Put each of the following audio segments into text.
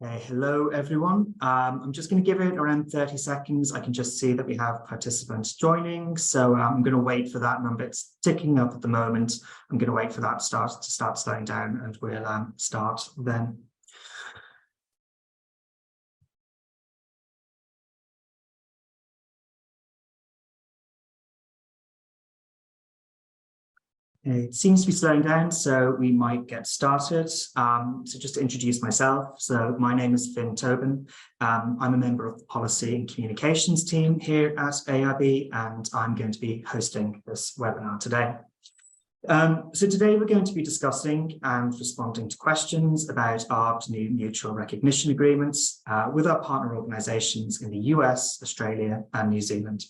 Hello, everyone. I'm just going to give it around 30 seconds. I can just see that we have participants joining, so I'm going to wait for that number. It's ticking up at the moment. I'm going to wait for that to start slowing down, and we'll start then. It seems to be slowing down, so we might get started. So just to introduce myself, so my name is Finn Tobin. I'm a member of the Policy and Communications team here at ARB, and I'm going to be hosting this webinar today. So today we're going to be discussing and responding to questions about ARB's new mutual recognition agreements with our partner organisations in the US, Australia and New Zealand.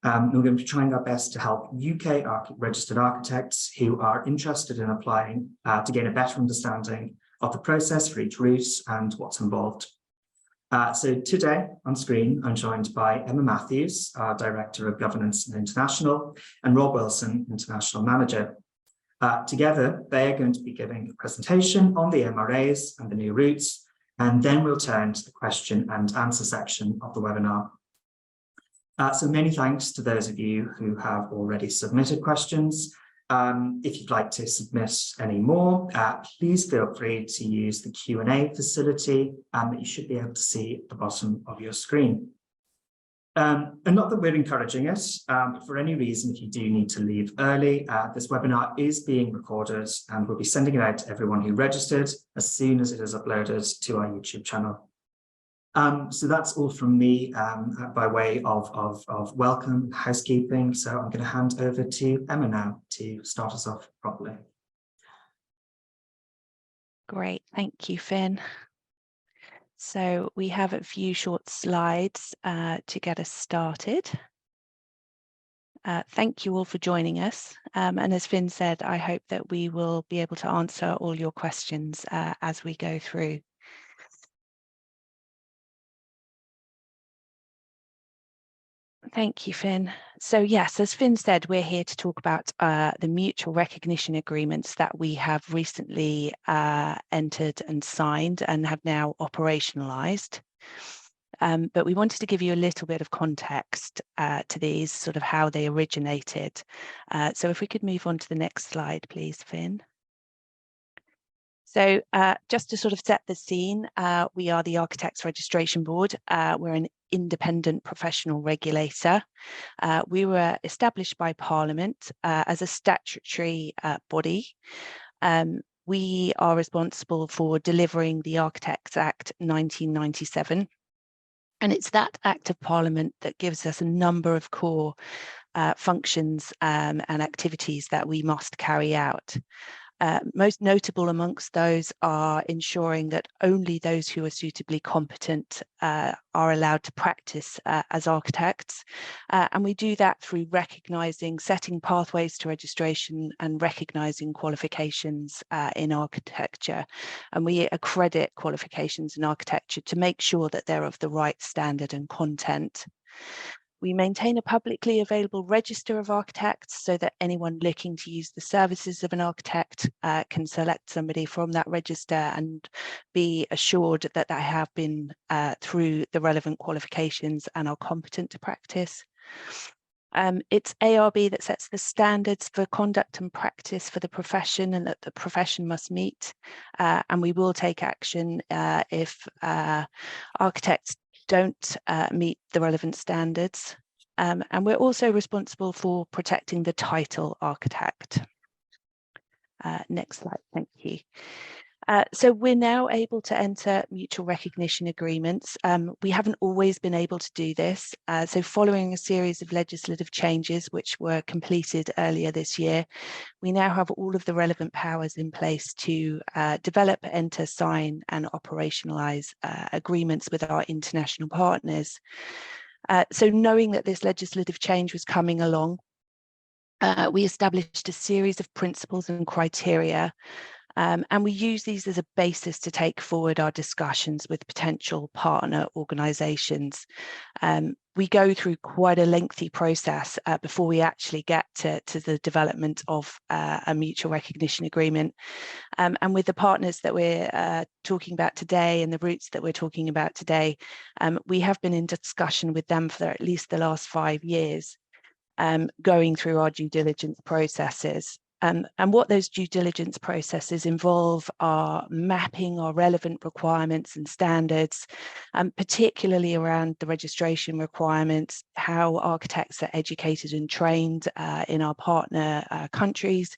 We're going to be trying our best to help UK registered architects who are interested in applying to gain a better understanding of the process for each route and what's involved. So today on screen, I'm joined by Emma Matthews, our Director of Governance and International, and Rob Wilson, International Manager. Together, they are going to be giving a presentation on the MRAs and the new routes, and then we'll turn to the question and answer section of the webinar. So many thanks to those of you who have already submitted questions. If you'd like to submit any more, please feel free to use the Q&A facility that you should be able to see at the bottom of your screen. And not that we're encouraging it, but for any reason, if you do need to leave early, this webinar is being recorded and we'll be sending it out to everyone who registered as soon as it is uploaded to our YouTube channel. So that's all from me by way of welcome and housekeeping. So I'm going to hand over to Emma now to start us off properly. Great, thank you, Finn. So we have a few short slides to get us started. Thank you all for joining us. And as Finn said, I hope that we will be able to answer all your questions as we go through. Thank you, Finn. So yes, as Finn said, we're here to talk about the mutual recognition agreements that we have recently entered and signed and have now operationalized. But we wanted to give you a little bit of context to these, sort of how they originated. So if we could move on to the next slide, please, Finn. So just to sort of set the scene, we are the Architects Registration Board. We're an independent professional regulator. We were established by Parliament as a statutory body. We are responsible for delivering the Architects Act 1997. And it's that Act of Parliament that gives us a number of core functions and activities that we must carry out. Most notable amongst those are ensuring that only those who are suitably competent are allowed to practice as architects. And we do that through recognising, setting pathways to registration and recognising qualifications in architecture. And we accredit qualifications in architecture to make sure that they're of the right standard and content. We maintain a publicly available register of architects so that anyone looking to use the services of an architect can select somebody from that register and be assured that they have been through the relevant qualifications and are competent to practice. It's ARB that sets the standards for conduct and practice for the profession and that the profession must meet. And we will take action if architects don't meet the relevant standards. And we're also responsible for protecting the title architect. Next slide, thank you. So we're now able to enter mutual recognition agreements. We haven't always been able to do this. So following a series of legislative changes which were completed earlier this year, we now have all of the relevant powers in place to develop, enter, sign and operationalise agreements with our international partners. So knowing that this legislative change was coming along, we established a series of principles and criteria. And we use these as a basis to take forward our discussions with potential partner organisations. we go through quite a lengthy process before we actually get to the development of a mutual recognition agreement. And with the partners that we're talking about today and the routes that we're talking about today, we have been in discussion with them for at least the last 5 years, going through our due diligence processes. And what those due diligence processes involve are mapping our relevant requirements and standards, particularly around the registration requirements, how architects are educated and trained in our partner countries,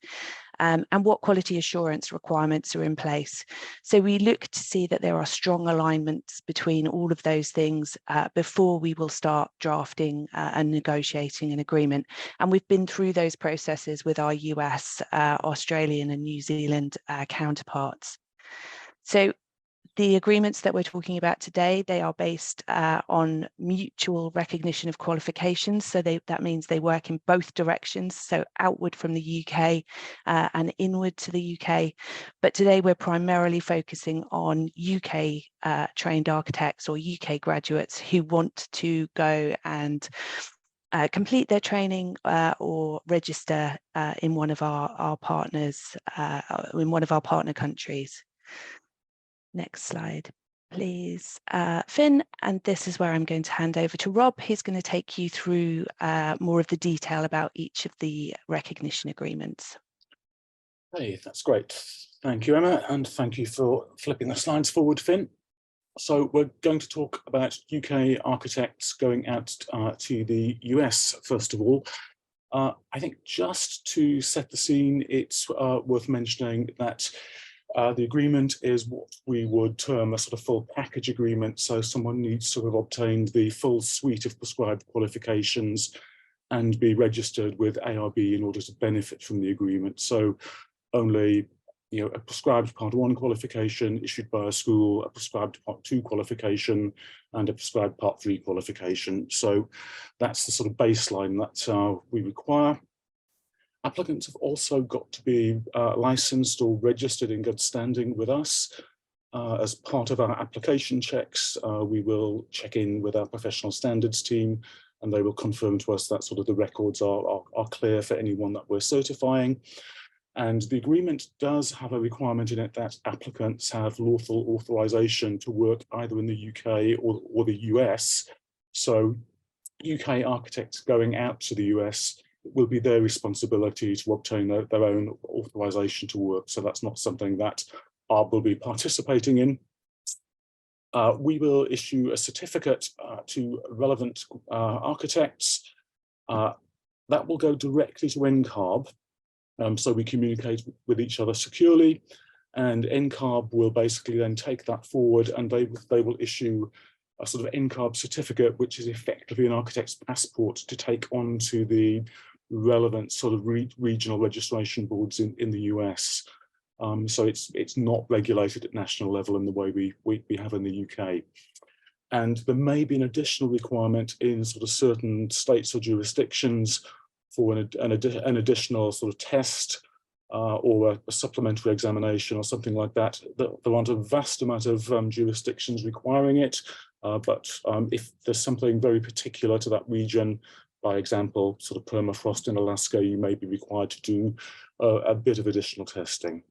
and what quality assurance requirements are in place. So we look to see that there are strong alignments between all of those things before we will start drafting and negotiating an agreement. And we've been through those processes with our US, Australian and New Zealand counterparts. So the agreements that we're talking about today, they are based on mutual recognition of qualifications. So that means they work in both directions, so outward from the UK and inward to the UK. But today we're primarily focusing on UK trained architects or UK graduates who want to go and complete their training or register in one of our partners, in one of our partner countries. Next slide, please, Finn. And this is where I'm going to hand over to Rob. He's going to take you through more of the detail about each of the recognition agreements. Hey, that's great. Thank you, Emma, and thank you for flipping the slides forward, Finn. So we're going to talk about UK architects going out to the US, first of all. I think just to set the scene, it's worth mentioning that the agreement is what we would term a sort of full package agreement. So someone needs to have obtained the full suite of prescribed qualifications and be registered with ARB in order to benefit from the agreement. So only a prescribed Part 1 qualification issued by a school, a prescribed Part 2 qualification, and a prescribed Part 3 qualification. So that's the sort of baseline that we require. Applicants have also got to be licensed or registered in good standing with us. As part of our application checks, we will check in with our professional standards team, and they will confirm to us that sort of the records are clear for anyone that we're certifying. And the agreement does have a requirement in it that applicants have lawful authorization to work either in the UK or the US. So UK architects going out to the US, it will be their responsibility to obtain their own authorization to work. So that's not something that ARB will be participating in. We will issue a certificate to relevant architects. That will go directly to NCARB. So we communicate with each other securely, and NCARB will basically then take that forward, and they will issue a sort of NCARB certificate, which is effectively an architect's passport to take on to the relevant sort of regional registration boards in the US. So it's not regulated at national level in the way we have in the UK. And there may be an additional requirement in sort of certain states or jurisdictions for an additional sort of test or a supplementary examination or something like that. There aren't a vast amount of jurisdictions requiring it, but if there's something very particular to that region, by example, sort of permafrost in Alaska, you may be required to do a bit of additional testing.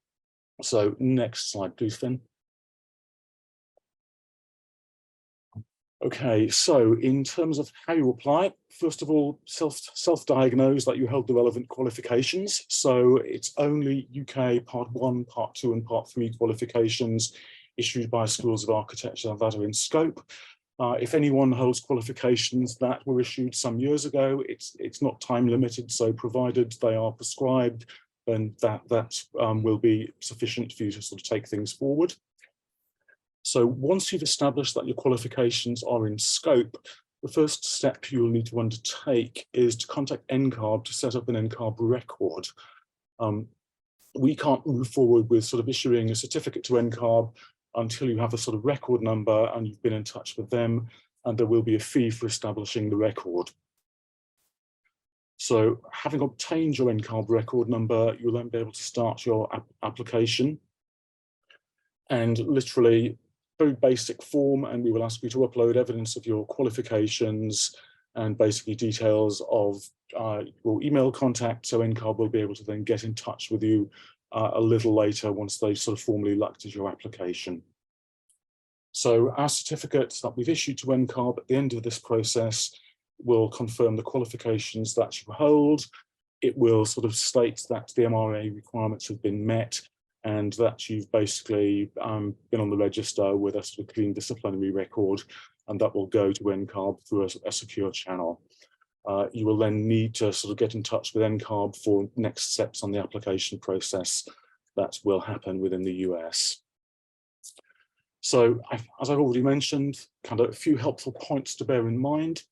So next slide, please, Finn. Okay, so in terms of how you apply, first of all, self-diagnose that you held the relevant qualifications. So it's only UK Part 1, Part 2 and Part 3 qualifications issued by schools of architecture that are in scope. If anyone holds qualifications that were issued some years ago, it's not time limited, so provided they are prescribed, then that will be sufficient for you to sort of take things forward. So once you've established that your qualifications are in scope, the first step you'll need to undertake is to contact NCARB to set up an NCARB record. We can't move forward with sort of issuing a certificate to NCARB until you have a sort of record number and you've been in touch with them, and there will be a fee for establishing the record. So having obtained your NCARB record number, you'll then be able to start your application. And literally, very basic form, and we will ask you to upload evidence of your qualifications, and basically details of your email contact, so NCARB will be able to then get in touch with you a little later once they've sort of formally looked at your application. So our certificate that we've issued to NCARB at the end of this process will confirm the qualifications that you hold. It will sort of state that the MRA requirements have been met and that you've basically been on the register with a sort of clean disciplinary record, and that will go to NCARB through a secure channel. You will then need to sort of get in touch with NCARB for next steps on the application process that will happen within the US. So as I've already mentioned, kind of a few helpful points to bear in mind.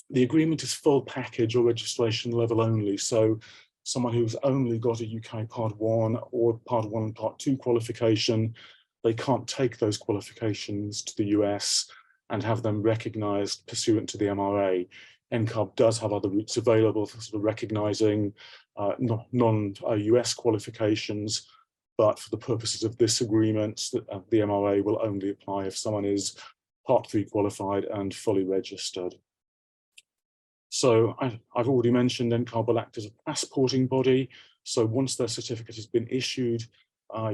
The agreement is full package or registration level only. So someone who's only got a UK Part 1 or Part 1 and Part 2 qualification, they can't take those qualifications to the US and have them recognised pursuant to the MRA. NCARB does have other routes available for sort of recognising non-US qualifications, but for the purposes of this agreement, the MRA will only apply if someone is Part 3 qualified and fully registered. So I've already mentioned NCARB will act as a passporting body. So once their certificate has been issued,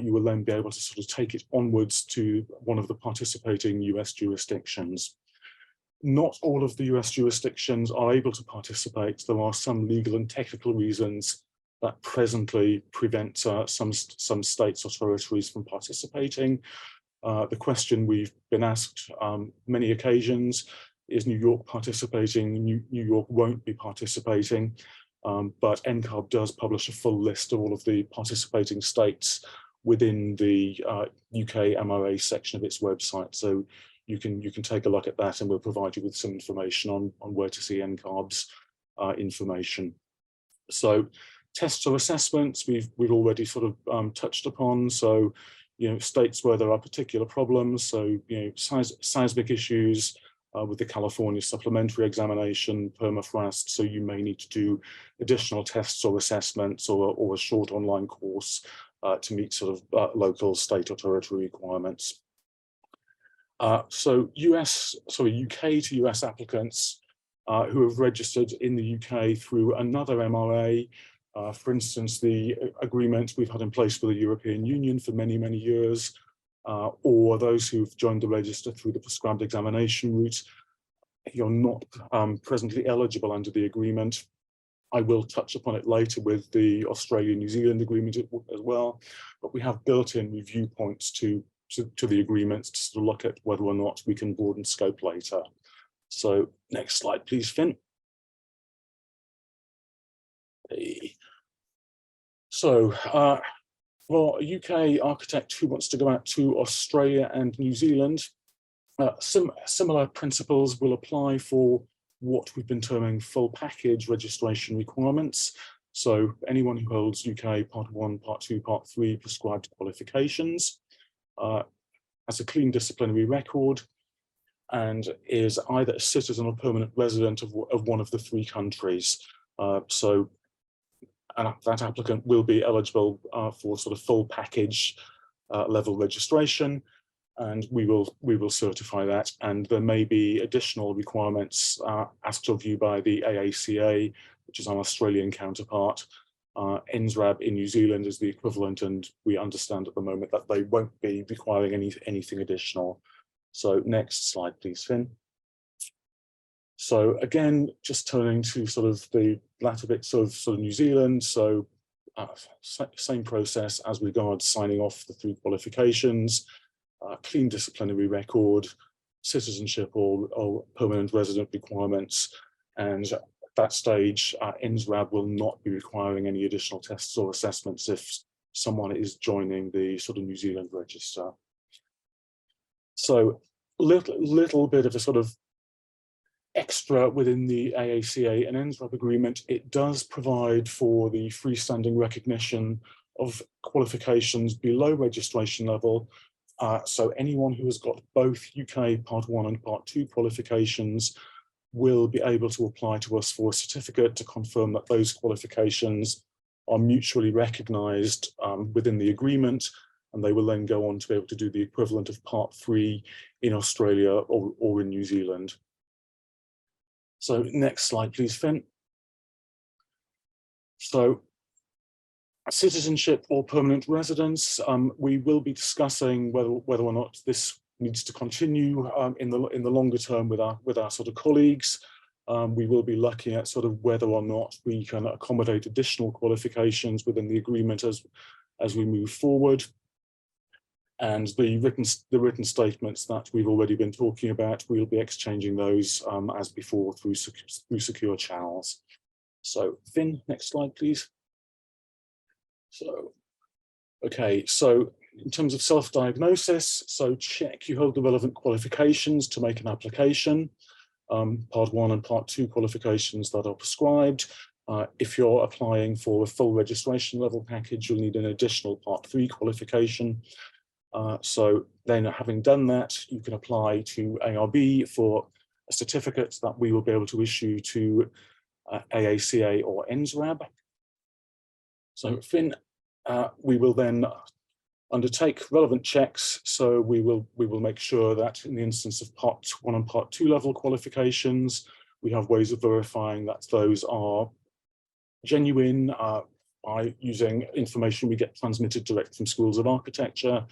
you will then be able to sort of take it onwards to one of the participating US jurisdictions. Not all of the US jurisdictions are able to participate. There are some legal and technical reasons that presently prevent some states or territories from participating. The question we've been asked many occasions, is New York participating? New York won't be participating, but NCARB does publish a full list of all of the participating states within the UK MRA section of its website. So you can take a look at that, and we'll provide you with some information on where to see NCARB's information. So tests or assessments we've already sort of touched upon. So states where there are particular problems. So seismic issues with the California supplementary examination, permafrost. So you may need to do additional tests or assessments or a short online course to meet sort of local, state or territory requirements. So UK to US applicants who have registered in the UK through another MRA, for instance, the agreement we've had in place with the European Union for many, many years, or those who've joined the register through the prescribed examination route, you're not presently eligible under the agreement. I will touch upon it later with the Australia-New Zealand agreement as well, but we have built-in review points to the agreements to sort of look at whether or not we can broaden scope later. So next slide, please, Finn. So for a UK architect who wants to go out to Australia and New Zealand, similar principles will apply for what we've been terming full package registration requirements. So anyone who holds UK Part 1, Part 2, Part 3 prescribed qualifications, has a clean disciplinary record, and is either a citizen or permanent resident of one of the 3 countries. So that applicant will be eligible for sort of full package level registration, and we will certify that. And there may be additional requirements asked of you by the AACA, which is our Australian counterpart. NSRAB in New Zealand is the equivalent, and we understand at the moment that they won't be requiring anything additional. So next slide, please, Finn. So again, just turning to sort of the latter bits of sort of New Zealand. So same process as regards signing off the 3 qualifications, clean disciplinary record, citizenship or permanent resident requirements. And at that stage, NSRAB will not be requiring any additional tests or assessments if someone is joining the sort of New Zealand register. So little bit of a sort of extra within the AACA and NSRAB agreement. It does provide for the freestanding recognition of qualifications below registration level. So anyone who has got both UK Part 1 and Part 2 qualifications will be able to apply to us for a certificate to confirm that those qualifications are mutually recognised within the agreement, and they will then go on to be able to do the equivalent of Part 3 in Australia or in New Zealand. So next slide, please, Finn. So citizenship or permanent residence, we will be discussing whether or not this needs to continue in the longer term with our sort of colleagues. We will be looking at sort of whether or not we can accommodate additional qualifications within the agreement as we move forward. And the written statements that we've already been talking about, we'll be exchanging those as before through secure channels. So Finn, next slide, please. So, okay, so in terms of self-diagnosis, so check you hold the relevant qualifications to make an application. Part 1 and Part 2 qualifications that are prescribed. If you're applying for a full registration level package, you'll need an additional Part 3 qualification. So then, having done that, you can apply to ARB for a certificate that we will be able to issue to AACA or MRAB. So Finn, we will then undertake relevant checks. So we will make sure that in the instance of Part 1 and Part 2 level qualifications, we have ways of verifying that those are genuine by using information we get transmitted direct from schools of architecture.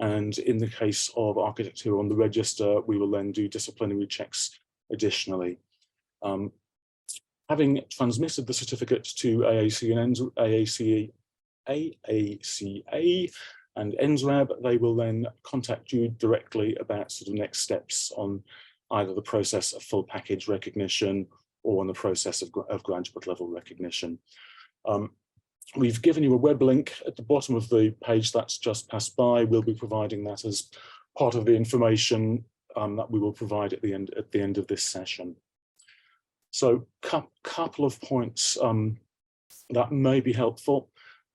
And in the case of architects who are on the register, we will then do disciplinary checks additionally. Having transmitted the certificate to AACA and NSRAB, they will then contact you directly about sort of next steps on either the process of full package recognition or on the process of graduate level recognition. We've given you a web link at the bottom of the page that's just passed by. We'll be providing that as part of the information that we will provide at the end of this session. So couple of points that may be helpful.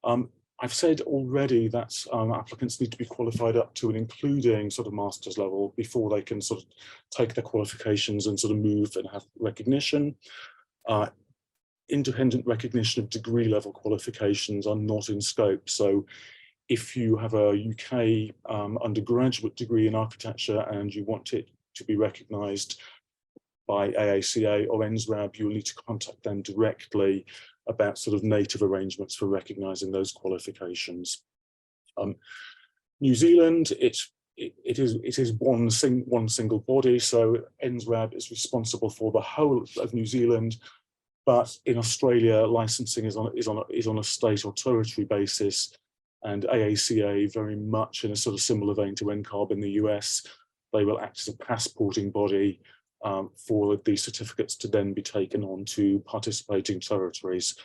I've said already that applicants need to be qualified up to and including sort of master's level before they can sort of take their qualifications and sort of move and have recognition. Independent recognition of degree level qualifications are not in scope. So if you have a UK undergraduate degree in architecture and you want it to be recognised by AACA or NSRAB, you'll need to contact them directly about sort of native arrangements for recognising those qualifications. New Zealand, it is one single body, so NSRAB is responsible for the whole of New Zealand, but in Australia, licensing is on a state or territory basis, and AACA very much in a sort of similar vein to NCARB in the US, they will act as a passporting body for the certificates to then be taken on to participating territories.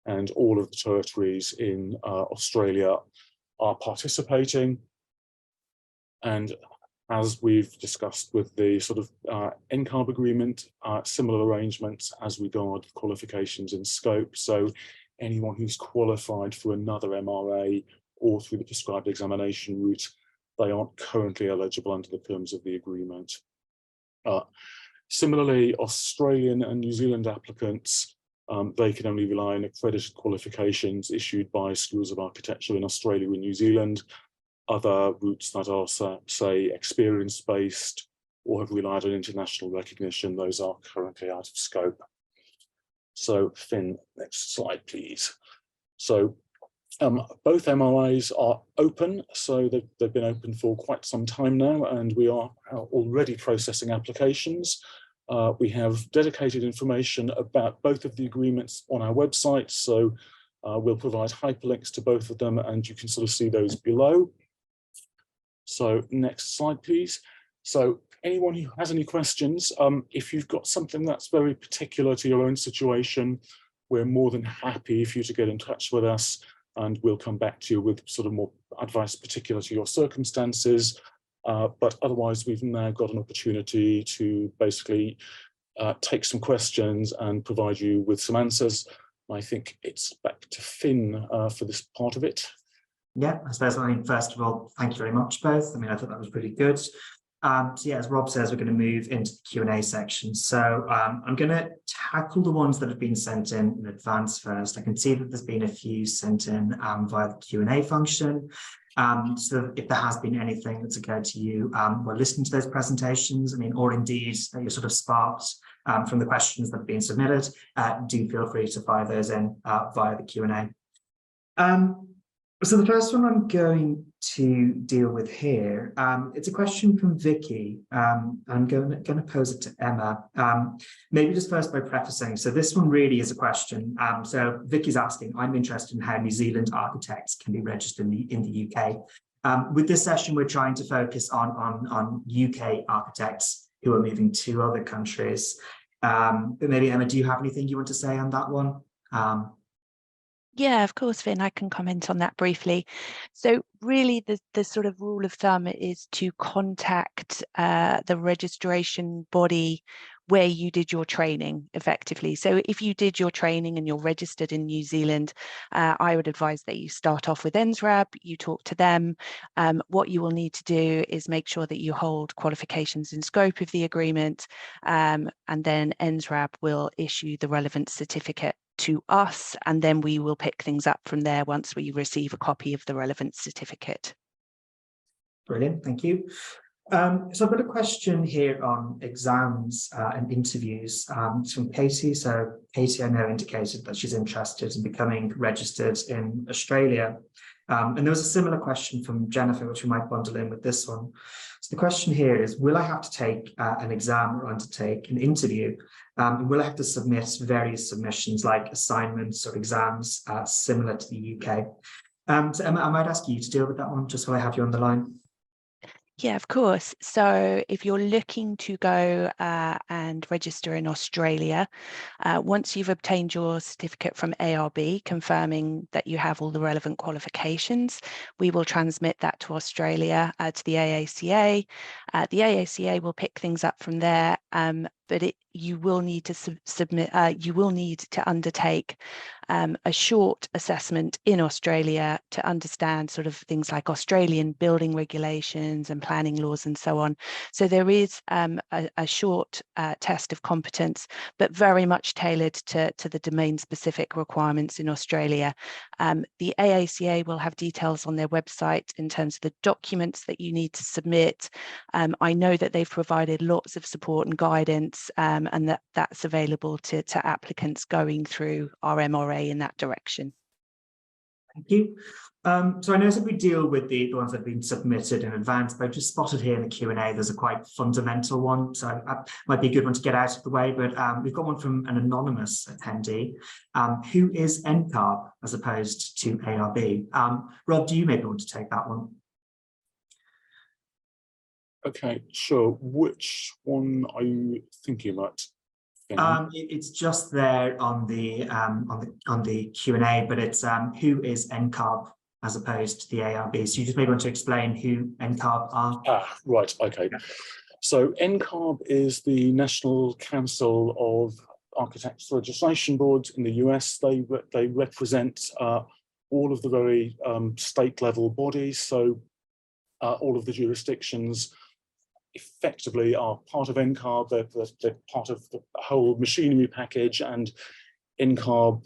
And all of the territories in Australia are participating. And as we've discussed with the sort of NCARB agreement, similar arrangements as regard qualifications in scope. So anyone who's qualified for another MRA or through the prescribed examination route, they aren't currently eligible under the terms of the agreement. Similarly, Australian and New Zealand applicants, they can only rely on accredited qualifications issued by schools of architecture in Australia and New Zealand. Other routes that are, say, experience-based or have relied on international recognition, those are currently out of scope. So Finn, next slide, please. So both MRAs are open, so they've been open for quite some time now, and we are already processing applications. We have dedicated information about both of the agreements on our website, so we'll provide hyperlinks to both of them, and you can sort of see those below. So next slide, please. So anyone who has any questions, if you've got something that's very particular to your own situation, we're more than happy for you to get in touch with us, and we'll come back to you with sort of more advice particular to your circumstances. But otherwise, we've now got an opportunity to basically take some questions and provide you with some answers. I think it's back to Finn for this part of it. Yeah, I suppose, I mean, first of all, thank you very much both. I mean, I thought that was really good. So yeah, as Rob says, we're going to move into the Q&A section. So I'm going to tackle the ones that have been sent in advance first. I can see that there's been a few sent in via the Q&A function. So if there has been anything that's occurred to you while listening to those presentations, I mean, or indeed that you're sort of sparked from the questions that have been submitted, do feel free to fire those in via the Q&A. So the first one I'm going to deal with here, it's a question from Vicky. I'm going to pose it to Emma. Maybe just first by prefacing, so this one really is a question. So Vicky's asking, I'm interested in how New Zealand architects can be registered in the UK. With this session, we're trying to focus on UK architects who are moving to other countries. But maybe Emma, do you have anything you want to say on that one? Yeah, of course, Finn, I can comment on that briefly. So really the sort of rule of thumb is to contact the registration body where you did your training effectively. So if you did your training and you're registered in New Zealand, I would advise that you start off with NSRAB, you talk to them. What you will need to do is make sure that you hold qualifications in scope of the agreement, and then NSRAB will issue the relevant certificate to us, and then we will pick things up from there once we receive a copy of the relevant certificate. Brilliant, thank you. So I've got a question here on exams and interviews. It's from Katie. So Katie, I know, indicated that she's interested in becoming registered in Australia. And there was a similar question from Jennifer, which we might bundle in with this one. So the question here is, will I have to take an exam or undertake an interview? Will I have to submit various submissions like assignments or exams similar to the UK? So Emma, I might ask you to deal with that one just while I have you on the line. Yeah, of course. So if you're looking to go and register in Australia, once you've obtained your certificate from ARB confirming that you have all the relevant qualifications, we will transmit that to Australia, to the AACA. The AACA will pick things up from there, but you will need to you will need to undertake a short assessment in Australia to understand sort of things like Australian building regulations and planning laws and so on. So there is a short test of competence, but very much tailored to the domain-specific requirements in Australia. The AACA will have details on their website in terms of the documents that you need to submit. I know that they've provided lots of support and guidance, and that's available to applicants going through our MRA in that direction. Thank you. So I know that we deal with the ones that have been submitted in advance, but I just spotted here in the Q&A there's a quite fundamental one, so might be a good one to get out of the way, but we've got one from an anonymous attendee. Who is NCARB as opposed to ARB? Rob, do you maybe want to take that one? Okay, sure. Which one are you thinking about? It's just there on the Q&A, but it's who is NCARB as opposed to the ARB. So you just maybe want to explain who NCARB are. Ah, right. Okay. Yeah. So NCARB is the National Council of Architects Legislation Boards in the US. They represent all of the very state-level bodies. So all of the jurisdictions effectively are part of NCARB. They're part of the whole machinery package, and NCARB,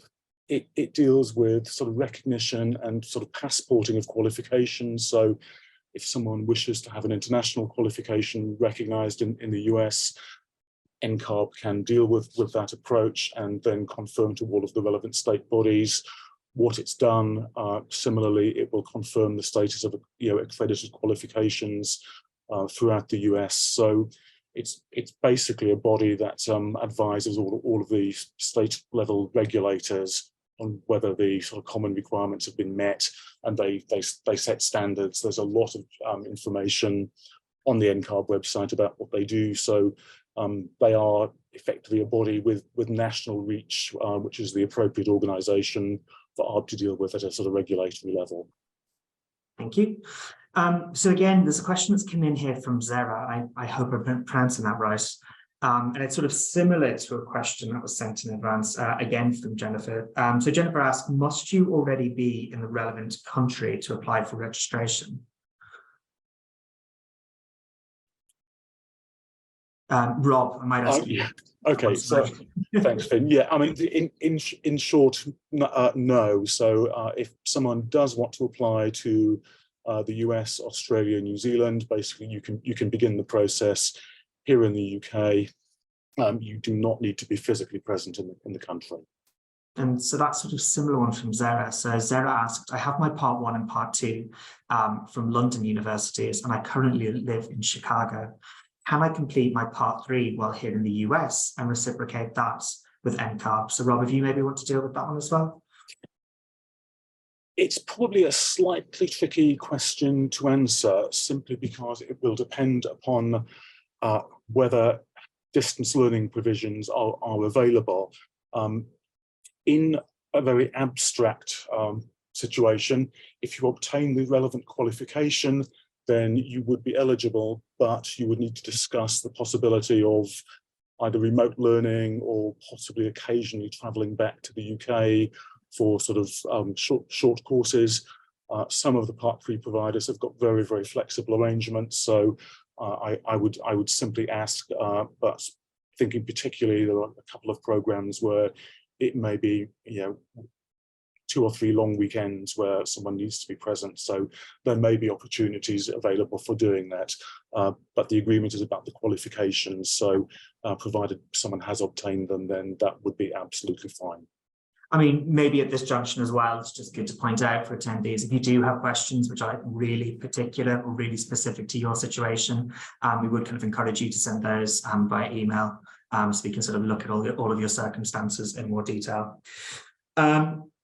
it deals with sort of recognition and sort of passporting of qualifications. So if someone wishes to have an international qualification recognized in the US, NCARB can deal with that approach and then confirm to all of the relevant state bodies what it's done. Similarly, it will confirm the status of accredited qualifications throughout the US. So it's basically a body that advises all of the state level regulators on whether the sort of common requirements have been met, and they set standards. There's a lot of information on the NCARB website about what they do. So they are effectively a body with national reach, which is the appropriate organisation for ARB to deal with at a sort of regulatory level. Thank you. So again, there's a question that's come in here from Zara. I hope I'm pronouncing that right. And it's sort of similar to a question that was sent in advance, again from Jennifer. So Jennifer asked, must you already be in the relevant country to apply for registration? Rob, I might ask you. Okay, so thanks, Finn. Yeah, I mean, in short, no. So if someone does want to apply to the US, Australia, New Zealand, basically you can begin the process here in the UK. you do not need to be physically present in the country. And so that's sort of similar one from Zara. So Zara asked, I have my part 1 and part 2 from London universities, and I currently live in Chicago. Can I complete my part 3 while here in the US and reciprocate that with NCARB? So Rob, if you maybe want to deal with that one as well. It's probably a slightly tricky question to answer, simply because it will depend upon whether distance learning provisions are available. In a very abstract situation, if you obtain the relevant qualification, then you would be eligible, but you would need to discuss the possibility of either remote learning or possibly occasionally travelling back to the UK for sort of short courses. Some of the Part 3 providers have got very, very flexible arrangements, so I would simply ask, but thinking particularly there are a couple of programs where it may be, 2 or 3 long weekends where someone needs to be present. So there may be opportunities available for doing that. But the agreement is about the qualifications. So provided someone has obtained them, then that would be absolutely fine. I mean, maybe at this junction as well, it's just good to point out for attendees, if you do have questions which are really particular or really specific to your situation, we would kind of encourage you to send those via email, so we can sort of look at all of your circumstances in more detail.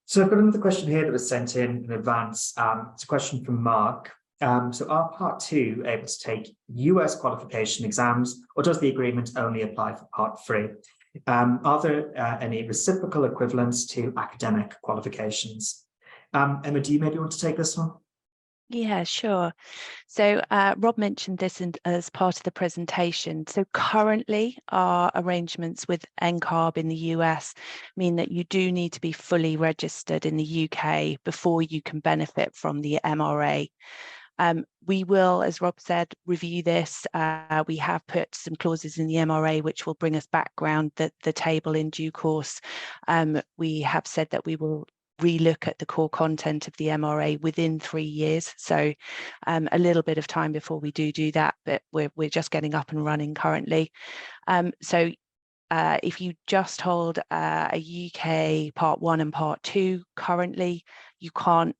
So I've got another question here that was sent in advance. It's a question from Mark. So are Part 2 able to take US qualification exams, or does the agreement only apply for Part 3? Are there any reciprocal equivalents to academic qualifications? Emma, do you maybe want to take this one? Yeah, sure. So Rob mentioned this as part of the presentation. So currently our arrangements with NCARB in the US mean that you do need to be fully registered in the UK before you can benefit from the MRA. We will, as Rob said, review this. We have put some clauses in the MRA which will bring us back around the table in due course. We have said that we will relook at the core content of the MRA within 3 years. So a little bit of time before we do that, but we're just getting up and running currently. So if you just hold a UK Part 1 and Part 2 currently, you can't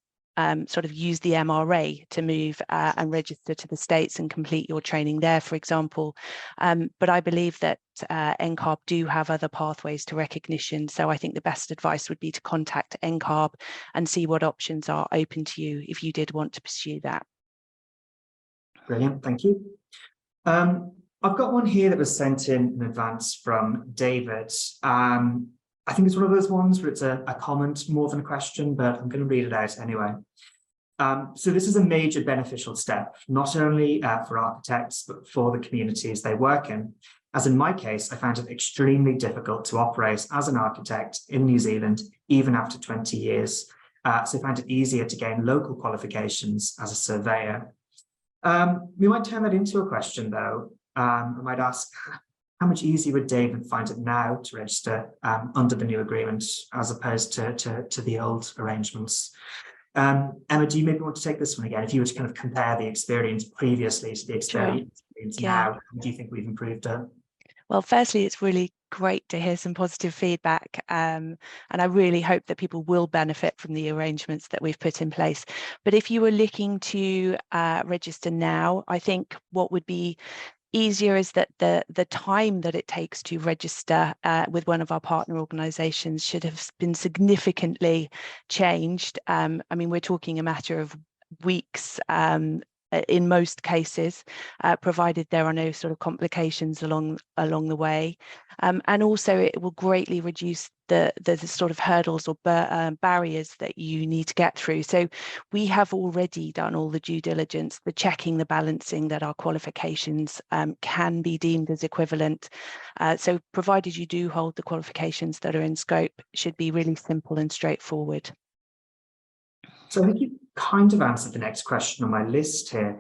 sort of use the MRA to move and register to the States and complete your training there, for example. But I believe that NCARB do have other pathways to recognition. So I think the best advice would be to contact NCARB and see what options are open to you if you did want to pursue that. Brilliant, thank you. I've got one here that was sent in advance from David. I think it's one of those ones where it's a comment more than a question, but I'm going to read it out anyway. So this is a major beneficial step, not only for architects, but for the communities they work in. As in my case, I found it extremely difficult to operate as an architect in New Zealand, even after 20 years. So I found it easier to gain local qualifications as a surveyor. We might turn that into a question, though. I might ask, how much easier would David find it now to register under the new agreement as opposed to the old arrangements? Emma, do you maybe want to take this one again? If you were to kind of compare the experience previously to the experience now, how do you think we've improved it? Well, firstly, it's really great to hear some positive feedback, and I really hope that people will benefit from the arrangements that we've put in place. But if you were looking to register now, I think what would be easier is that the time that it takes to register with one of our partner organisations should have been significantly changed. I mean, we're talking a matter of weeks in most cases, provided there are no sort of complications along the way. And also it will greatly reduce the sort of hurdles or barriers that you need to get through. So we have already done all the due diligence, the checking, the balancing that our qualifications can be deemed as equivalent. So provided you do hold the qualifications that are in scope, it should be really simple and straightforward. So I think you kind of answered the next question on my list here.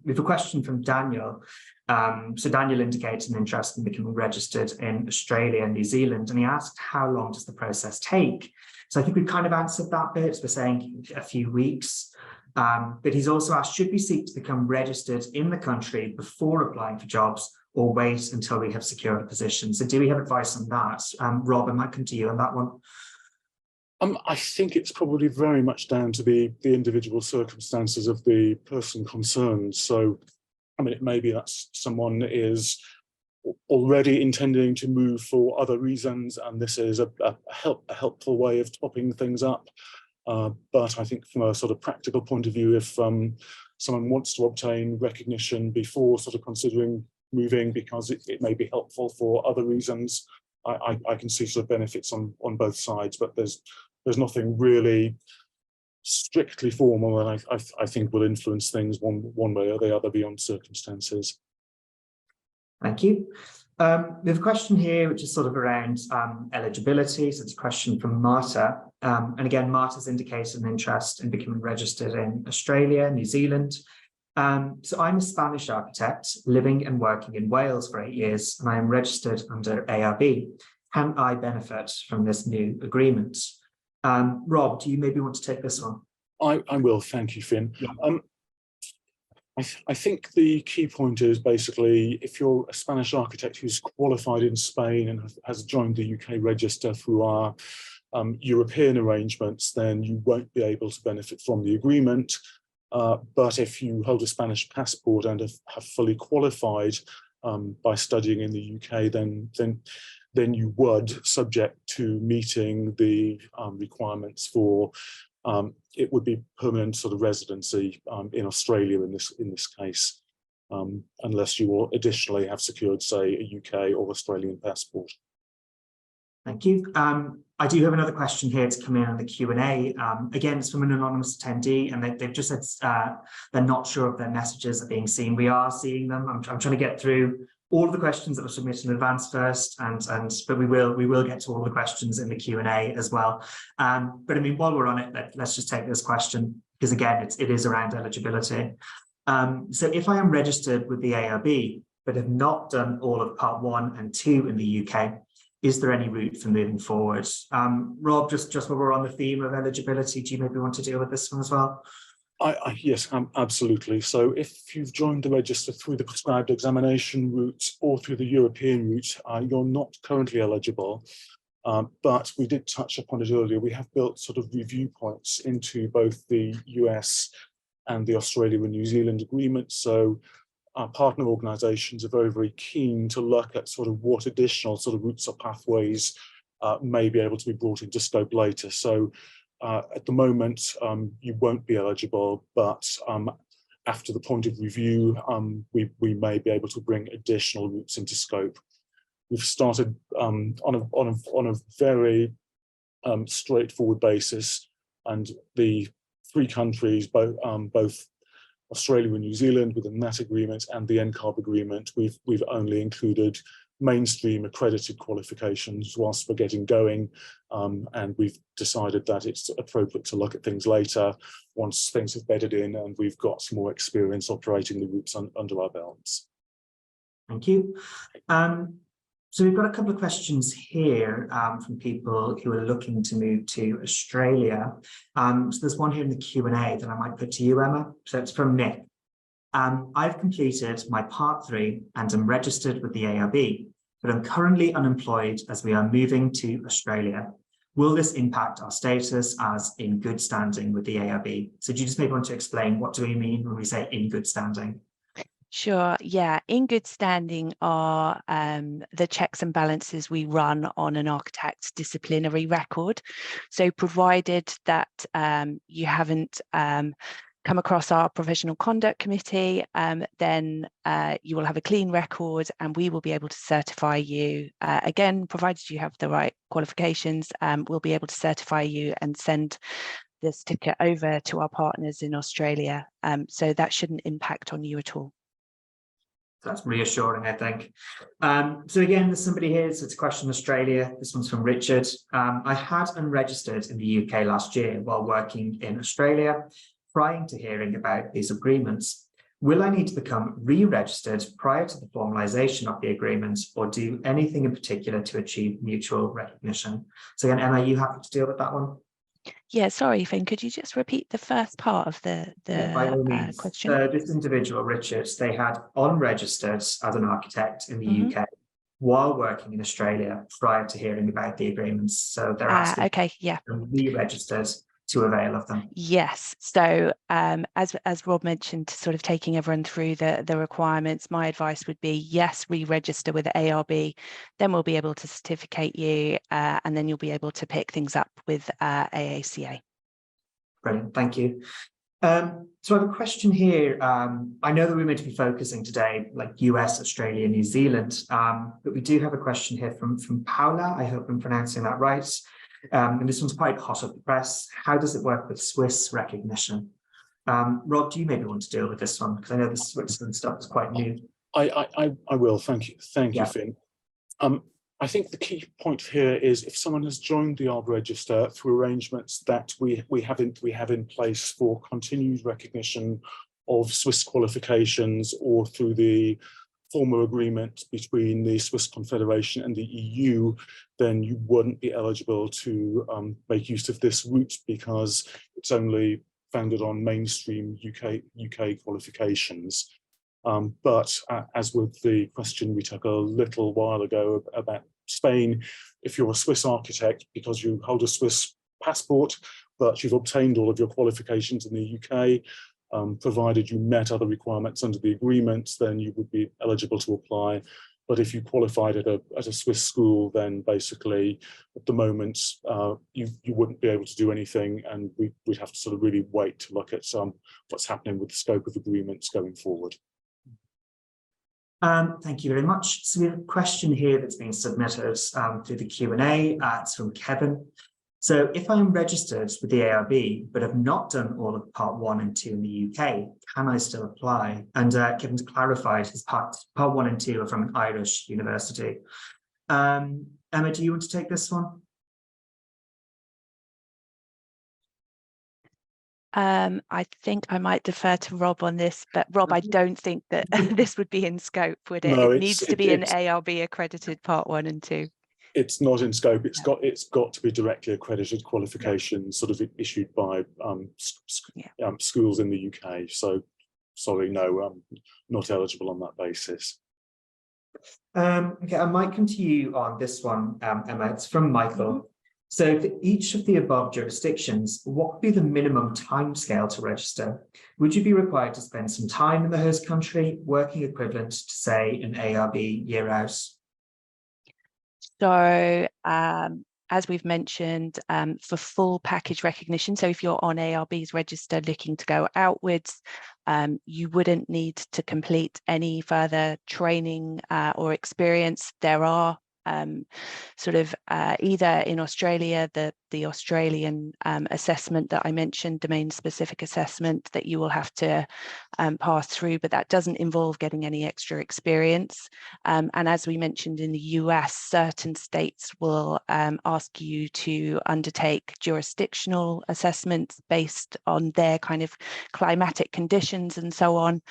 We have a question from Daniel. So Daniel indicates an interest in becoming registered in Australia and New Zealand, and he asked, how long does the process take? So I think we've kind of answered that bit. We're saying a few weeks. But he's also asked, should we seek to become registered in the country before applying for jobs, or wait until we have secured a position? So do we have advice on that? Rob, I might come to you on that one. I think it's probably very much down to the individual circumstances of the person concerned. So, I mean, it may be that someone is already intending to move for other reasons, and this is a helpful way of topping things up. But I think from a sort of practical point of view, if someone wants to obtain recognition before sort of considering moving because it may be helpful for other reasons, I can see sort of benefits on both sides, but there's nothing really strictly formal and I think will influence things one way or the other beyond circumstances. Thank you. We have a question here which is sort of around eligibility. So it's a question from Marta. And again, Marta's indicated an interest in becoming registered in Australia, New Zealand. So I'm a Spanish architect living and working in Wales for 8 years, and I am registered under ARB. Can I benefit from this new agreement? Rob, do you maybe want to take this one? I will, thank you, Finn. Yeah. I think the key point is basically if you're a Spanish architect who's qualified in Spain and has joined the UK register through our European arrangements, then you won't be able to benefit from the agreement. But if you hold a Spanish passport and have fully qualified by studying in the UK, then you would, subject to meeting the requirements for it would be permanent sort of residency in Australia in this case, unless you will additionally have secured, say, a UK or Australian passport. Thank you. I do have another question here to come in on the Q&A. Again, it's from an anonymous attendee, and they've just said they're not sure if their messages are being seen. We are seeing them. I'm trying to get through all of the questions that were submitted in advance first, but we will get to all the questions in the Q&A as well. But I mean, while we're on it, let's just take this question, because again, it is around eligibility. So if I am registered with the ARB, but have not done all of Part 1 and 2 in the UK, is there any route for moving forward? Rob, just while we're on the theme of eligibility, do you maybe want to deal with this one as well? Yes, absolutely. So if you've joined the register through the prescribed examination route or through the European route, you're not currently eligible. But we did touch upon it earlier. We have built sort of review points into both the US and the Australia and New Zealand agreement. So our partner organisations are very, very keen to look at sort of what additional sort of routes or pathways may be able to be brought into scope later. So at the moment, you won't be eligible, but after the point of review, we may be able to bring additional routes into scope. We've started on a very straightforward basis, and the 3 countries, both Australia and New Zealand, within that agreement and the NCARB agreement, we've only included mainstream accredited qualifications whilst we're getting going, and we've decided that it's appropriate to look at things later once things have bedded in and we've got some more experience operating the routes under our belts. Thank you. So we've got a couple of questions here from people who are looking to move to Australia. So there's one here in the Q&A that I might put to you, Emma. So it's from Nick. I've completed my Part 3 and am registered with the ARB, but I'm currently unemployed as we are moving to Australia. Will this impact our status as in good standing with the ARB? So do you just maybe want to explain what do we mean when we say in good standing? Sure. Yeah, in good standing are the checks and balances we run on an architect's disciplinary record. So provided that you haven't come across our professional conduct committee, then you will have a clean record and we will be able to certify you. Again, provided you have the right qualifications, we'll be able to certify you and send the certificate over to our partners in Australia. So that shouldn't impact on you at all. That's reassuring, I think. So again, there's somebody here, so it's a question in Australia. This one's from Richard. I had unregistered in the UK last year while working in Australia, prior to hearing about these agreements. Will I need to become re-registered prior to the formalisation of the agreement or do anything in particular to achieve mutual recognition? So again, Emma, are you happy to deal with that one? Yeah, sorry, Finn, could you just repeat the first part of By all means. question? So this individual, Richard, they had unregistered as an architect in the UK while working in Australia prior to hearing about the agreements. So they're asking Okay, yeah. to be registered to avail of them. Yes. So as Rob mentioned, sort of taking everyone through the requirements, my advice would be, yes, re-register with ARB, then we'll be able to certificate you, and then you'll be able to pick things up with AACA. Brilliant, thank you. So I have a question here. I know that we're meant to be focusing today, like US, Australia, New Zealand, but we do have a question here from Paula. I hope I'm pronouncing that right. And this one's quite hot off the press. How does it work with Swiss recognition? Rob, do you maybe want to deal with this one? Because I know the Switzerland stuff is quite new. I will. Thank you. Thank Yeah. you, Finn. I think the key point here is if someone has joined the ARB register through arrangements that we have in place for continued recognition of Swiss qualifications, or through the former agreement between the Swiss Confederation and the EU, then you wouldn't be eligible to make use of this route, because it's only founded on mainstream UK qualifications. But as with the question we took a little while ago about Spain, if you're a Swiss architect because you hold a Swiss passport, but you've obtained all of your qualifications in the UK, provided you met other requirements under the agreement, then you would be eligible to apply. But if you qualified at a Swiss school, then basically at the moment you wouldn't be able to do anything, and we'd have to sort of really wait to look at what's happening with the scope of agreements going forward. Thank you very much. So we have a question here that's been submitted through the Q&A. It's from Kevin. So if I'm registered with the ARB, but have not done all of part 1 and 2 in the UK, can I still apply? And Kevin's clarified his part 1 and 2 are from an Irish university. Emma, do you want to take this one? I think I might defer to Rob on this, but Rob, I don't think that this would be in scope, would it? No, it needs to be an ARB accredited part 1 and 2. It's not in scope. It's got to be directly accredited qualifications, sort of issued by schools in the UK. So, sorry, no, not eligible on that basis. Okay, I might come to you on this one, Emma. It's from Michael. So for each of the above jurisdictions, what would be the minimum timescale to register? Would you be required to spend some time in the host country, working equivalent to, say, an ARB year out? So as we've mentioned, for full package recognition, so if you're on ARB's register looking to go outwards, you wouldn't need to complete any further training or experience. There are sort of either in Australia, the Australian assessment that I mentioned, domain specific assessment, that you will have to pass through, but that doesn't involve getting any extra experience. And as we mentioned, in the US, certain states will ask you to undertake jurisdictional assessments based on their kind of climatic conditions and so on.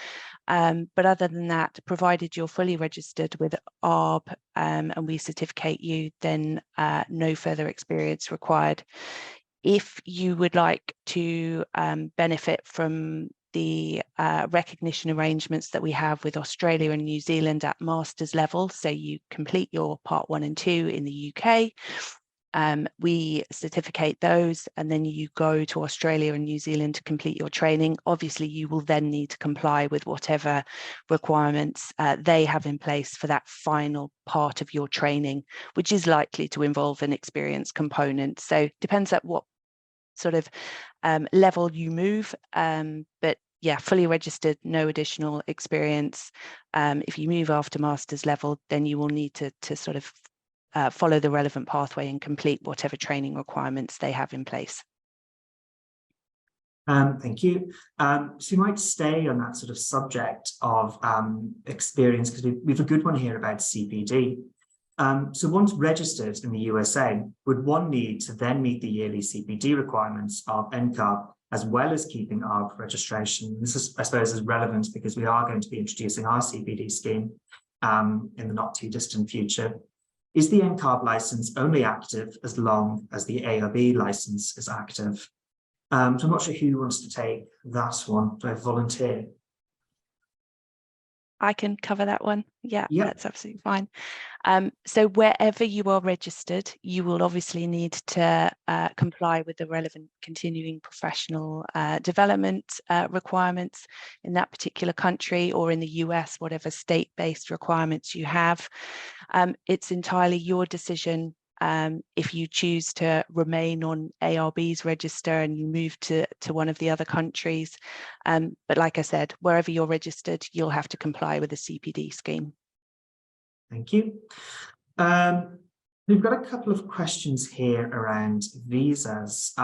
But other than that, provided you're fully registered with ARB and we certificate you, then no further experience required. If you would like to benefit from the recognition arrangements that we have with Australia and New Zealand at master's level, so you complete your part 1 and 2 in the UK, we certificate those, and then you go to Australia and New Zealand to complete your training. Obviously, you will then need to comply with whatever requirements they have in place for that final part of your training, which is likely to involve an experience component. So depends at what sort of level you move, but yeah, fully registered, no additional experience. If you move after master's level, then you will need to sort of follow the relevant pathway and complete whatever training requirements they have in place. Thank you. So you might stay on that sort of subject of experience, because we have a good one here about CPD. So once registered in the USA, would one need to then meet the yearly CPD requirements of NCARB, as well as keeping ARB registration? This is, I suppose, is relevant because we are going to be introducing our CPD scheme in the not too distant future. Is the NCARB license only active as long as the ARB license is active? So I'm not sure who wants to take that one. Do I volunteer? I can cover that one. Yeah, Yep. that's absolutely fine. So wherever you are registered, you will obviously need to comply with the relevant continuing professional development requirements in that particular country, or in the US, whatever state-based requirements you have. It's entirely your decision if you choose to remain on ARB's register and you move to one of the other countries. But like I said, wherever you're registered, you'll have to comply with the CPD scheme. Thank you. We've got a couple of questions here around visas.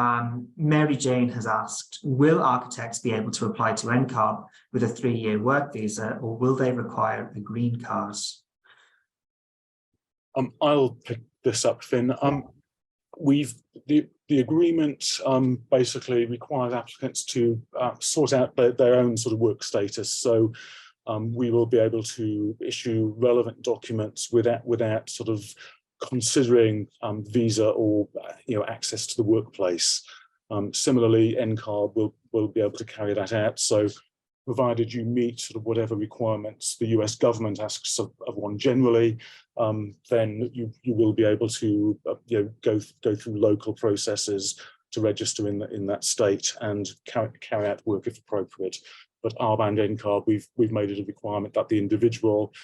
Mary Jane has asked, will architects be able to apply to NCARB with a 3-year work visa, or will they require a green card? I'll pick this up, Finn. The agreement basically requires applicants to sort out their own sort of work status. So we will be able to issue relevant documents without sort of considering visa or access to the workplace. Similarly, NCARB will be able to carry that out. So provided you meet sort of whatever requirements the US government asks of one generally, then you will be able to go through local processes to register in that state and carry out work if appropriate. But ARB and NCARB, we've made it a requirement that the individual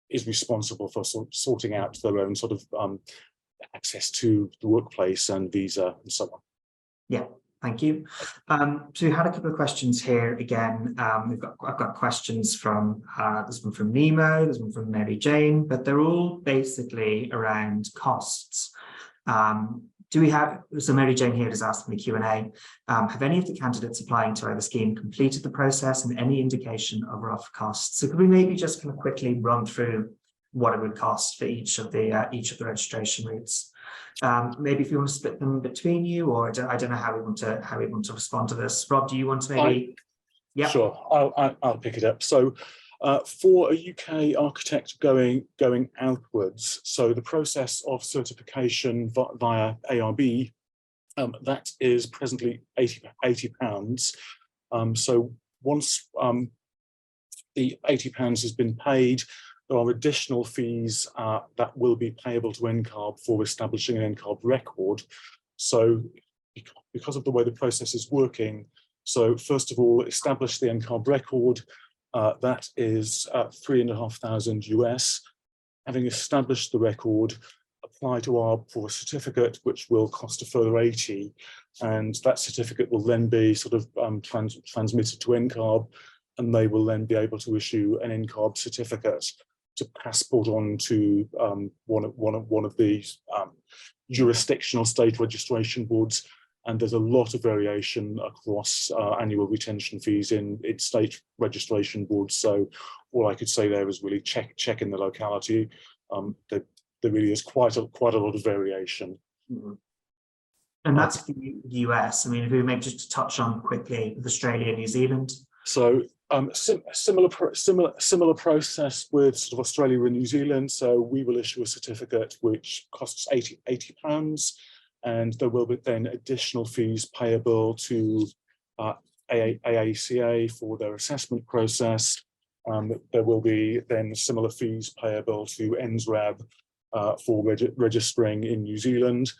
is responsible for sorting out their own sort of access to the workplace and visa and so on. Yeah, thank you. So we had a couple of questions here again. I've got questions from there's one from Nemo, there's one from Mary Jane, but they're all basically around costs. Do we have, so Mary Jane here has asked in the Q&A, have any of the candidates applying to either scheme completed the process and any indication of rough costs? So could we maybe just kind of quickly run through what it would cost for each of the registration routes? Maybe if you want to split them between you, or I don't know how we want to respond to this. Rob, do you want to maybe? Yeah. Sure, I'll pick it up. So for a UK architect going outwards, so the process of certification via ARB, that is presently £80. So once the £80 has been paid, there are additional fees that will be payable to NCARB for establishing an NCARB record. So because of the way the process is working, so first of all, establish the NCARB record. That is $3,500 US. Having established the record, apply to ARB for a certificate, which will cost a further 80, and that certificate will then be sort of transmitted to NCARB, and they will then be able to issue an NCARB certificate to passport on to one of these jurisdictional state registration boards. And there's a lot of variation across annual retention fees in state registration boards. So all I could say there is really check in the locality. There really is quite a lot of variation. Mm-hmm. And that's the US. I mean, if we maybe just touch on quickly with Australia and New Zealand. So similar process with sort of Australia and New Zealand. So we will issue a certificate which costs £80. And there will be then additional fees payable to AACA for their assessment process. There will be then similar fees payable to MRAs for registering in New Zealand.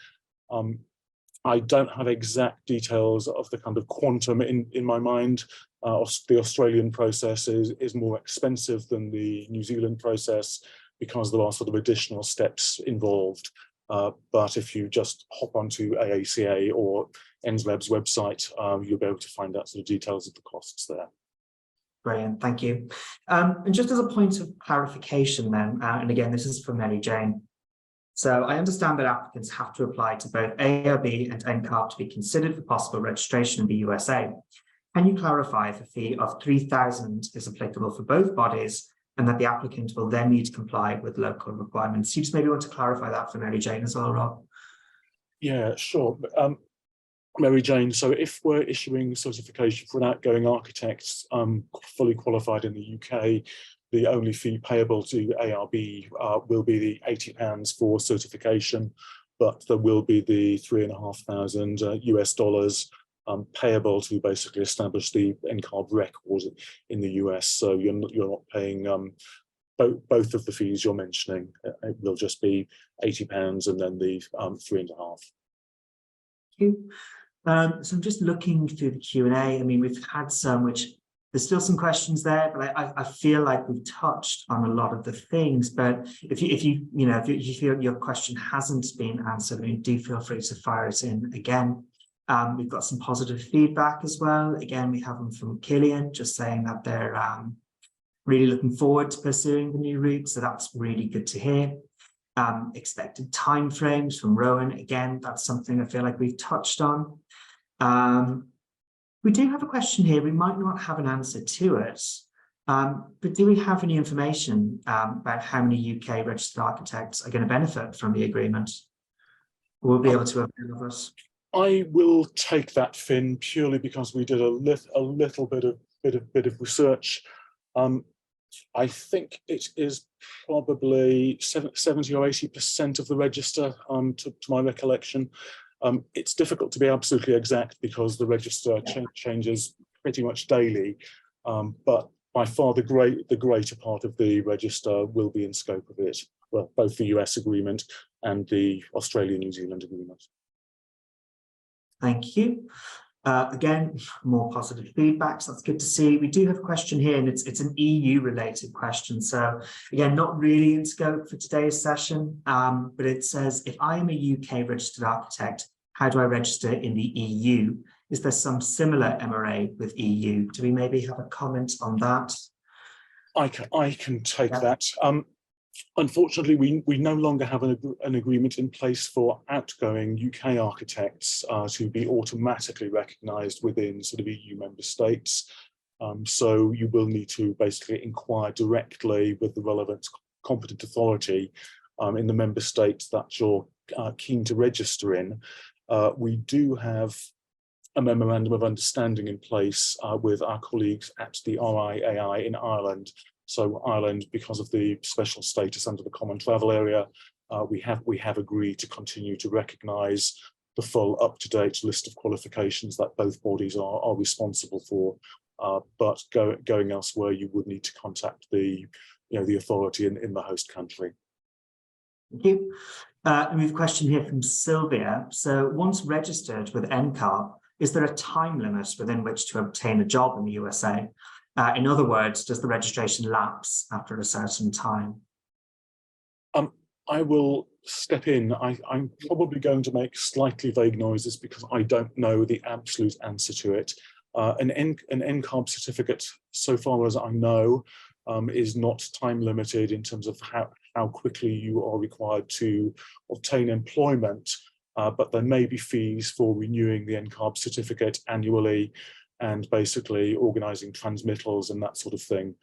I don't have exact details of the kind of quantum in my mind. The Australian process is more expensive than the New Zealand process because there are sort of additional steps involved. But if you just hop onto AACA or NSLAB's website, you'll be able to find out sort of details of the costs there. Brilliant, thank you. And just as a point of clarification then, and again, this is from Mary Jane. So I understand that applicants have to apply to both ARB and NCARB to be considered for possible registration in the USA. Can you clarify if a fee of $3,000 is applicable for both bodies, and that the applicant will then need to comply with local requirements? You just maybe want to clarify that for Mary Jane as well, Rob? Yeah, sure. Mary Jane, so if we're issuing certification for an outgoing architect fully qualified in the UK, the only fee payable to ARB will be the £80 for certification, but there will be the $3,500 US payable to basically establish the NCARB record in the US. So you're not paying both of the fees you're mentioning. It will just be £80 and then the $3,500. Thank you. So I'm just looking through the Q&A. I mean, we've had some, which there's still some questions there, but I feel like we've touched on a lot of the things. But if you feel your question hasn't been answered, I mean, do feel free to fire it in again. We've got some positive feedback as well. Again, we have them from Killian, just saying that they're really looking forward to pursuing the new route. So that's really good to hear. Expected timeframes from Rowan. Again, that's something I feel like we've touched on. We do have a question here. We might not have an answer to it, but do we have any information about how many UK registered architects are going to benefit from the agreement? We'll be able to avail of us. I will take that, Finn, purely because we did a little bit of research. I think it is probably 70 or 80% of the register, to my recollection. It's difficult to be absolutely exact because the register changes pretty much daily, but by far the greater part of the register will be in scope of it. Well, both the US agreement and the Australia-New Zealand agreement. Thank you. Again, more positive feedback, so that's good to see. We do have a question here, and it's an EU-related question. So again, not really in scope for today's session, but it says, if I am a UK registered architect, how do I register in the EU? Is there some similar MRA with EU? Do we maybe have a comment on that? I can take that. Unfortunately, we no longer have an agreement in place for outgoing UK architects to be automatically recognised within sort of EU member states. So you will need to basically inquire directly with the relevant competent authority in the member states that you're keen to register in. We do have a memorandum of understanding in place with our colleagues at the RIAI in Ireland. So Ireland, because of the special status under the Common Travel Area, we have agreed to continue to recognise the full up-to-date list of qualifications that both bodies are responsible for. But going elsewhere, you would need to contact the authority in the host country. Thank you. And we have a question here from Sylvia. So once registered with NCARB, is there a time limit within which to obtain a job in the USA? In other words, does the registration lapse after a certain time? I will step in. I'm probably going to make slightly vague noises because I don't know the absolute answer to it. An NCARB certificate, so far as I know, is not time limited in terms of how quickly you are required to obtain employment, but there may be fees for renewing the NCARB certificate annually and basically organising transmittals and that sort of thing.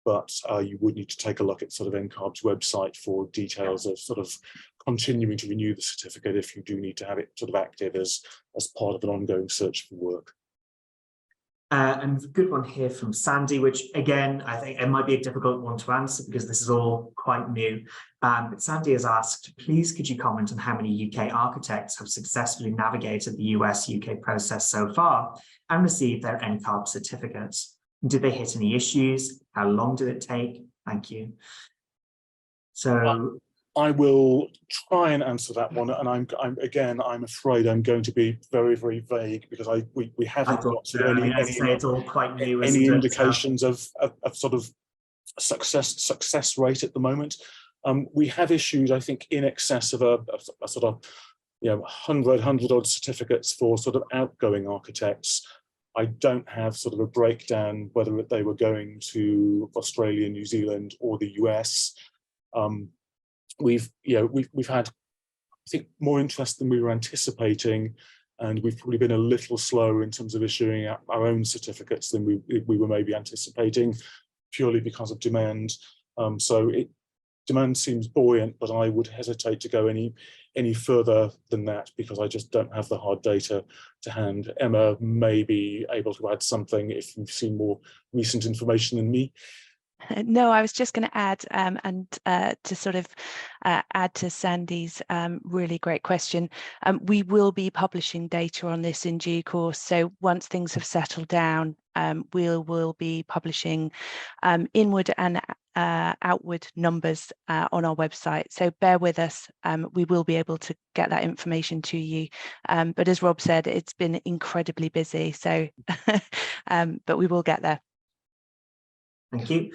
But you would need to take a look at sort of NCARB's website for details of sort of continuing to renew the certificate if you do need to have it sort of active as part of an ongoing search for work. And a good one here from Sandy, which again, I think it might be a difficult one to answer because this is all quite new. But Sandy has asked, please could you comment on how many UK architects have successfully navigated the US-UK process so far and received their NCARB certificates? Did they hit any issues? How long did it take? Thank you. So I will try and answer that one, and I'm afraid I'm going to be very, very vague because we haven't got any indications of sort of success rate at the moment. We have issued, I think, in excess of a sort of 100 odd certificates for sort of outgoing architects. I don't have sort of a breakdown whether they were going to Australia, New Zealand, or the US. We've had, I think, more interest than we were anticipating, and we've probably been a little slower in terms of issuing our own certificates than we were maybe anticipating, purely because of demand. Demand seems buoyant, but I would hesitate to go any further than that because I just don't have the hard data to hand. Emma may be able to add something if you've seen more recent information than me. No, I was just going to add to sort of add to Sandy's really great question. We will be publishing data on this in due course. So once things have settled down, we'll be publishing inward and outward numbers on our website. So bear with us. We will be able to get that information to you. But as Rob said, it's been incredibly busy. So, but we will get there. Thank you.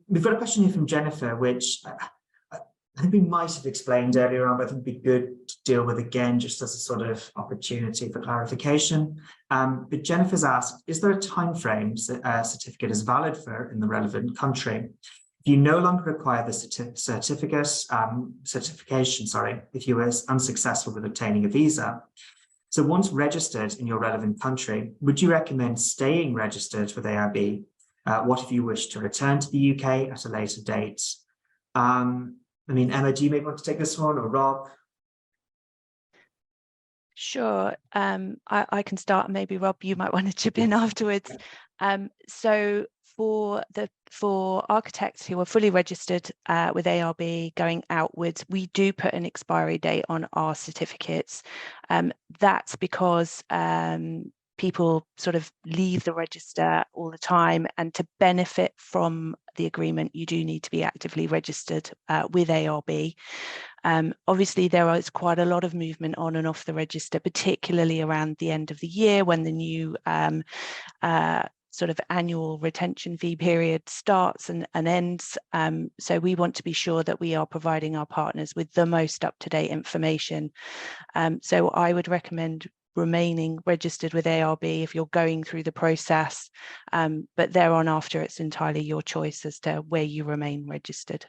We've got a question here from Jennifer, which I think we might have explained earlier on, but I think it'd be good to deal with again, just as a sort of opportunity for clarification. But Jennifer's asked, is there a time frame a certificate is valid for in the relevant country? If you no longer require the certification, if you were unsuccessful with obtaining a visa, so once registered in your relevant country, would you recommend staying registered with ARB? What if you wish to return to the UK at a later date? I mean, Emma, do you maybe want to take this one, or Rob? Sure, I can start, and maybe Rob, you might want to chip in afterwards. So for architects who are fully registered with ARB going outwards, we do put an expiry date on our certificates. That's because people sort of leave the register all the time, and to benefit from the agreement, you do need to be actively registered with ARB. Obviously, there is quite a lot of movement on and off the register, particularly around the end of the year when the new sort of annual retention fee period starts and ends. So we want to be sure that we are providing our partners with the most up-to-date information. So I would recommend remaining registered with ARB if you're going through the process, but thereon after it's entirely your choice as to where you remain registered.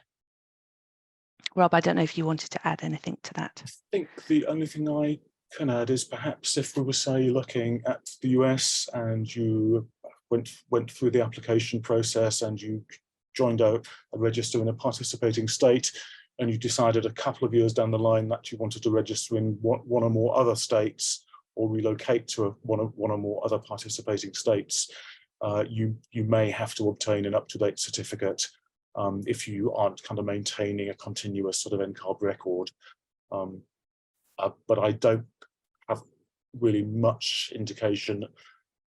Rob, I don't know if you wanted to add anything to that. I think the only thing I can add is perhaps if we were, say, looking at the US and you went through the application process and you joined a register in a participating state, and you decided a couple of years down the line that you wanted to register in one or more other states, or relocate to one or more other participating states, you may have to obtain an up-to-date certificate if you aren't kind of maintaining a continuous sort of NCARB record. But I don't have really much indication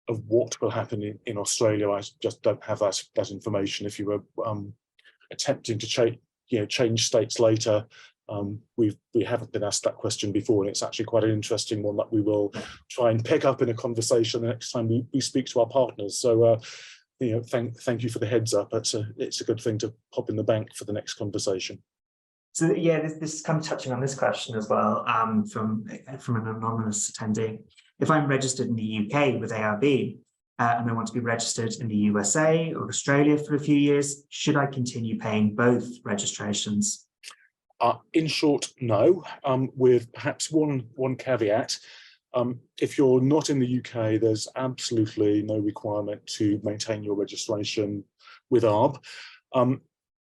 of what will happen in Australia. I just don't have that information. If you were attempting to change states later, we haven't been asked that question before, and it's actually quite an interesting one that we will try and pick up in a conversation the next time we speak to our partners. So, thank you for the heads up. It's a good thing to pop in the bank for the next conversation. So yeah, this is kind of touching on this question as well, from an anonymous attendee. If I'm registered in the UK with ARB and I want to be registered in the USA or Australia for a few years, should I continue paying both registrations? In short, no, with perhaps one caveat. If you're not in the UK, there's absolutely no requirement to maintain your registration with ARB.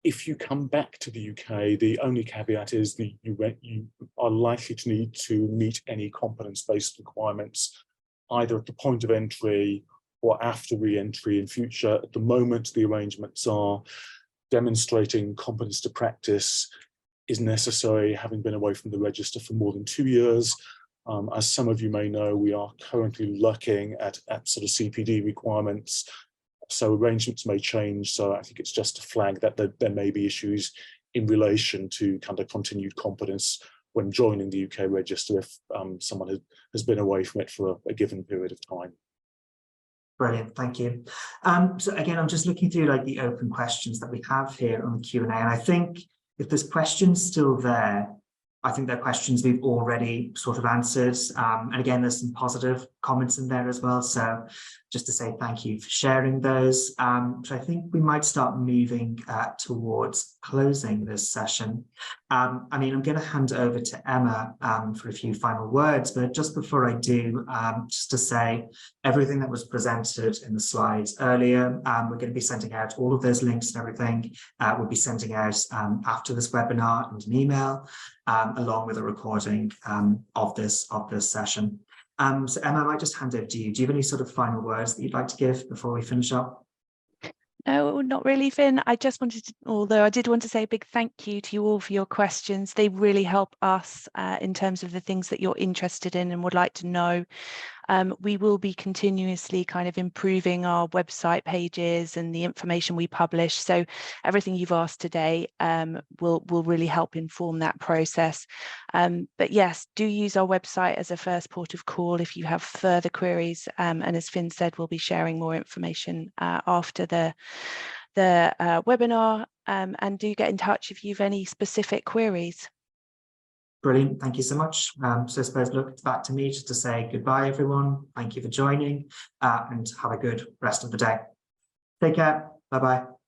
If you come back to the UK, the only caveat is that you are likely to need to meet any competence-based requirements, either at the point of entry or after re-entry in future. At the moment, the arrangements are demonstrating competence to practice is necessary, having been away from the register for more than 2 years. As some of you may know, we are currently looking at sort of CPD requirements, so arrangements may change. So I think it's just a flag that there may be issues in relation to kind of continued competence when joining the UK register if someone has been away from it for a given period of time. Brilliant, thank you. So again, I'm just looking through like the open questions that we have here on the Q&A, and I think if there's questions still there, I think they're questions we've already sort of answered. And again, there's some positive comments in there as well. So just to say thank you for sharing those. So I think we might start moving towards closing this session. I mean, I'm going to hand over to Emma for a few final words, but just before I do, just to say everything that was presented in the slides earlier, we're going to be sending out all of those links and everything. We'll be sending out after this webinar and an email, along with a recording of this session. So Emma, I might just hand over to you. Do you have any sort of final words that you'd like to give before we finish up? No, not really, Finn. I just wanted to, although I did want to say a big thank you to you all for your questions. They really help us in terms of the things that you're interested in and would like to know. We will be continuously kind of improving our website pages and the information we publish. So everything you've asked today will really help inform that process. But yes, do use our website as a first port of call if you have further queries. And as Finn said, we'll be sharing more information after the webinar. And do get in touch if you've any specific queries. Brilliant. Thank you so much. So I suppose, look, it's back to me just to say goodbye, everyone. Thank you for joining and have a good rest of the day. Take care. Bye-bye.